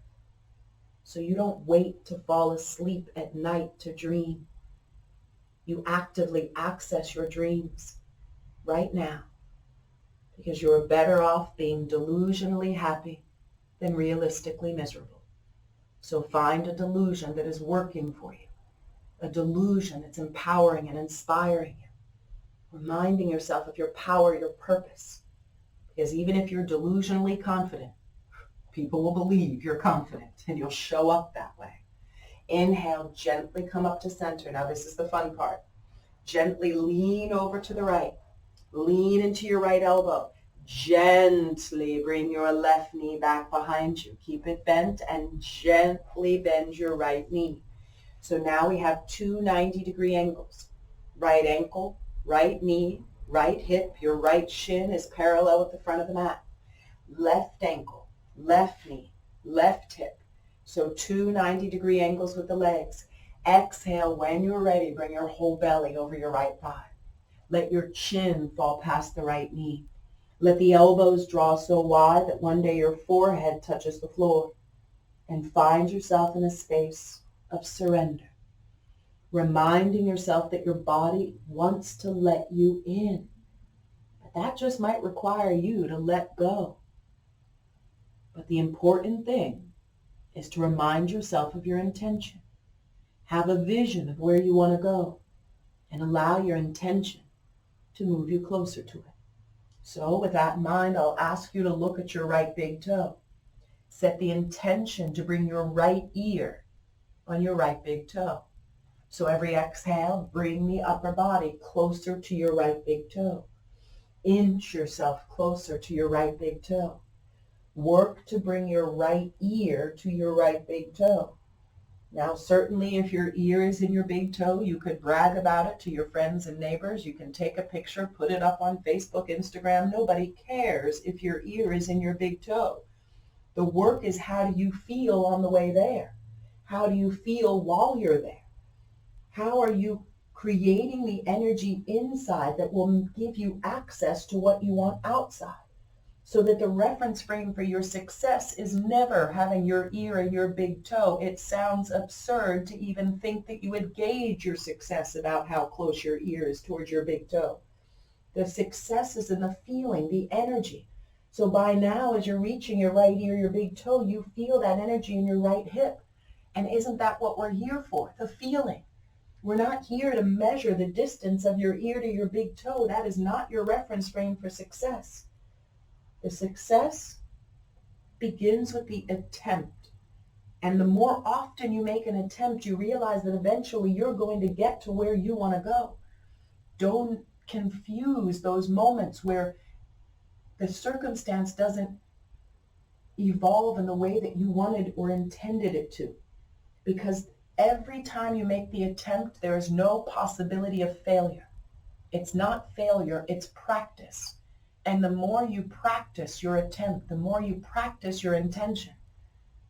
so you don't wait to fall asleep at night to dream. You actively access your dreams right now, because you're better off being delusionally happy than realistically miserable. So find a delusion that is working for you, a delusion that's empowering and inspiring you, reminding yourself of your power, your purpose. Because even if you're delusionally confident, people will believe you're confident and you'll show up that way. Inhale, gently come up to center. Now this is the fun part. Gently lean over to the right. Lean into your right elbow. Gently bring your left knee back behind you. Keep it bent and gently bend your right knee. So now we have two 90-degree angles. Right ankle, right knee, right hip. Your right shin is parallel with the front of the mat. Left ankle, left knee, left hip. So two 90-degree angles with the legs. Exhale, when you're ready, bring your whole belly over your right thigh. Let your chin fall past the right knee. Let the elbows draw so wide that one day your forehead touches the floor. And find yourself in a space of surrender, reminding yourself that your body wants to let you in. But that just might require you to let go. But the important thing is to remind yourself of your intention. Have a vision of where you want to go and allow your intention to move you closer to it. So with that in mind, I'll ask you to look at your right big toe. Set the intention to bring your right ear on your right big toe. So every exhale, bring the upper body closer to your right big toe. Inch yourself closer to your right big toe. Work to bring your right ear to your right big toe. Now, certainly if your ear is in your big toe, you could brag about it to your friends and neighbors. You can take a picture, put it up on Facebook, Instagram. Nobody cares if your ear is in your big toe. The work is, how do you feel on the way there? How do you feel while you're there? How are you creating the energy inside that will give you access to what you want outside? So that the reference frame for your success is never having your ear in your big toe. It sounds absurd to even think that you would gauge your success about how close your ear is towards your big toe. The success is in the feeling, the energy. So by now, as you're reaching your right ear, your big toe, you feel that energy in your right hip. And isn't that what we're here for? The feeling. We're not here to measure the distance of your ear to your big toe. That is not your reference frame for success. The success begins with the attempt. And the more often you make an attempt, you realize that eventually you're going to get to where you want to go. Don't confuse those moments where the circumstance doesn't evolve in the way that you wanted or intended it to. Because every time you make the attempt, there is no possibility of failure. It's not failure, it's practice. And the more you practice your attempt, the more you practice your intention,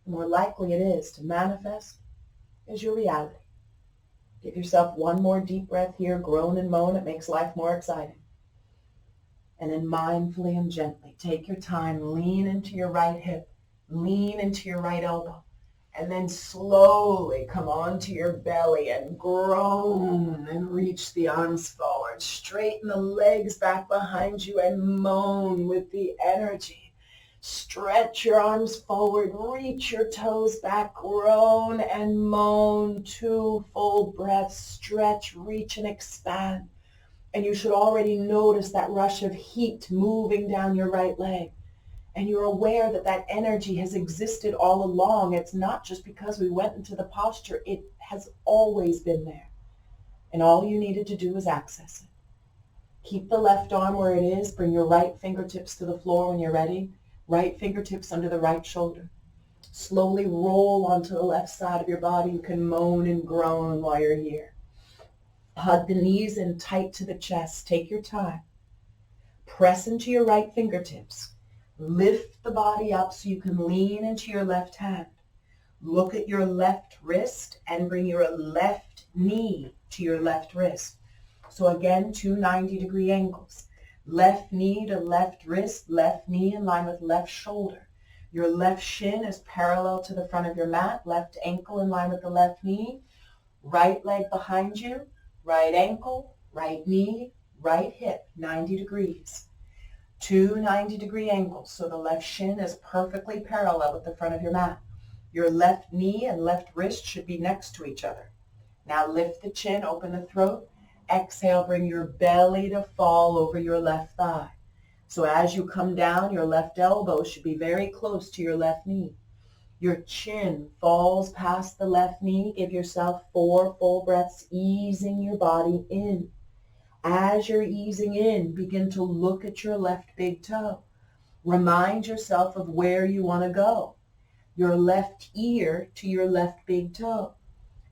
the more likely it is to manifest as your reality. Give yourself one more deep breath here, groan and moan. It makes life more exciting. And then mindfully and gently, take your time, lean into your right hip, lean into your right elbow, and then slowly come onto your belly and groan and reach the arms forward. Straighten the legs back behind you and moan with the energy. Stretch your arms forward, reach your toes back, groan and moan. 2 full breaths, stretch, reach, and expand. And you should already notice that rush of heat moving down your right leg. And you're aware that that energy has existed all along. It's not just because we went into the posture. It has always been there. And all you needed to do was access it. Keep the left arm where it is. Bring your right fingertips to the floor when you're ready. Right fingertips under the right shoulder. Slowly roll onto the left side of your body. You can moan and groan while you're here. Hug the knees in tight to the chest. Take your time. Press into your right fingertips. Lift the body up so you can lean into your left hand. Look at your left wrist and bring your left knee to your left wrist. So again, 2 90-degree angles. Left knee to left wrist, left knee in line with left shoulder. Your left shin is parallel to the front of your mat, left ankle in line with the left knee. Right leg behind you, right ankle, right knee, right hip, 90 degrees. 2 90-degree angles, so the left shin is perfectly parallel with the front of your mat. Your left knee and left wrist should be next to each other. Now lift the chin, open the throat. Exhale, bring your belly to fall over your left thigh. So as you come down, your left elbow should be very close to your left knee. Your chin falls past the left knee. Give yourself 4 full breaths, easing your body in. As you're easing in, begin to look at your left big toe. Remind yourself of where you want to go. Your left ear to your left big toe.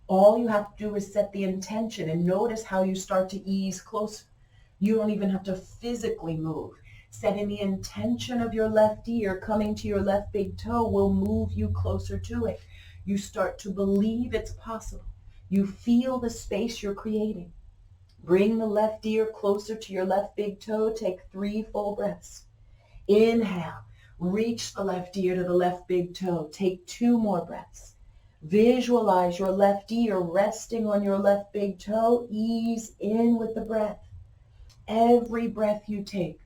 All you have to do is set the intention and notice how you start to ease closer. You don't even have to physically move. Setting the intention of your left ear coming to your left big toe will move you closer to it. You start to believe it's possible. You feel the space you're creating. Bring the left ear closer to your left big toe. Take 3 full breaths. Inhale. Reach the left ear to the left big toe. Take 2 more breaths. Visualize your left ear resting on your left big toe. Ease in with the breath. Every breath you take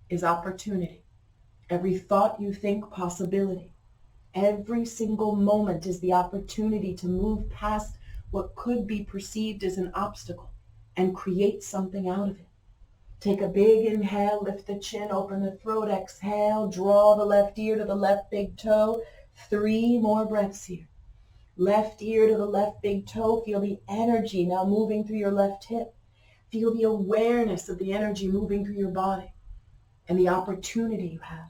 is opportunity. Every thought you think, possibility. Every single moment is the opportunity to move past what could be perceived as an obstacle and create something out of it. Take a big inhale, lift the chin, open the throat, exhale, draw the left ear to the left big toe. 3 more breaths here. Left ear to the left big toe. Feel the energy now moving through your left hip. Feel the awareness of the energy moving through your body and the opportunity you have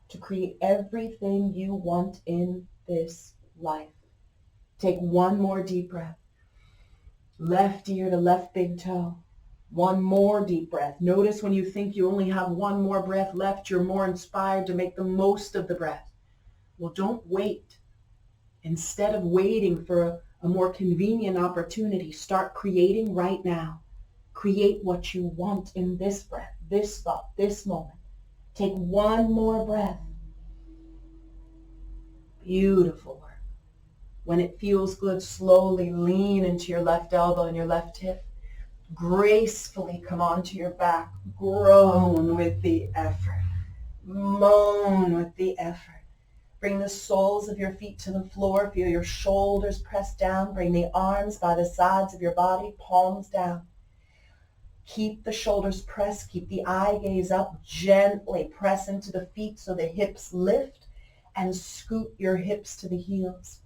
to create everything you want in this life. Take 1 more deep breath. Left ear to left big toe. 1 more deep breath. Notice when you think you only have 1 more breath left, you're more inspired to make the most of the breath. Well, don't wait. Instead of waiting for a more convenient opportunity, start creating right now. Create what you want in this breath, this thought, this moment. Take 1 more breath. Beautiful work. When it feels good, slowly lean into your left elbow and your left hip. Gracefully come onto your back. Groan with the effort. Moan with the effort. Bring the soles of your feet to the floor. Feel your shoulders pressed down. Bring the arms by the sides of your body, palms down. Keep the shoulders pressed. Keep the eye gaze up. Gently press into the feet so the hips lift and scoot your hips to the heels.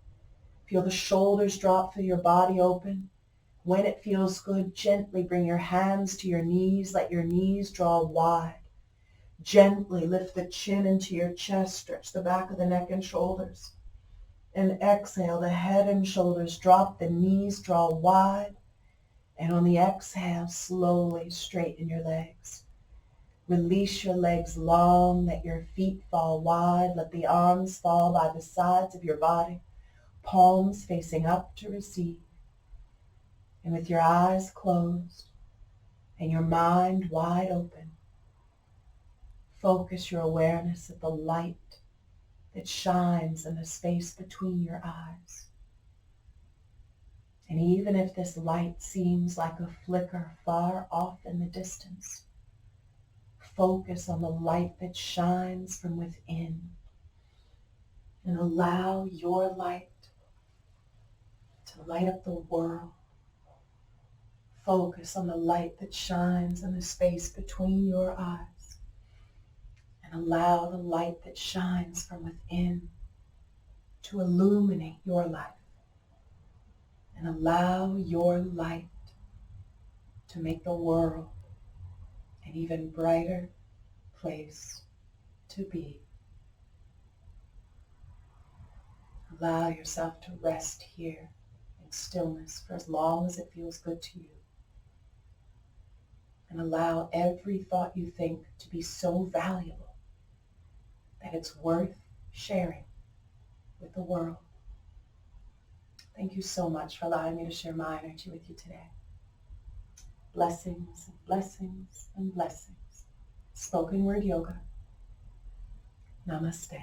Feel the shoulders drop, feel your body open. When it feels good, gently bring your hands to your knees. Let your knees draw wide. Gently lift the chin into your chest. Stretch the back of the neck and shoulders. And exhale, the head and shoulders drop, the knees draw wide. And on the exhale, slowly straighten your legs. Release your legs long. Let your feet fall wide. Let the arms fall by the sides of your body. Palms facing up to receive. And with your eyes closed and your mind wide open, focus your awareness at the light that shines in the space between your eyes. And even if this light seems like a flicker far off in the distance, focus on the light that shines from within and allow your light to light up the world. Focus on the light that shines in the space between your eyes and allow the light that shines from within to illuminate your life and allow your light to make the world an even brighter place to be. Allow yourself to rest here in stillness for as long as it feels good to you. And allow every thought you think to be so valuable that it's worth sharing with the world. Thank you so much for allowing me to share my energy with you today. Blessings, blessings, and blessings. Spoken Word Yoga. Namaste.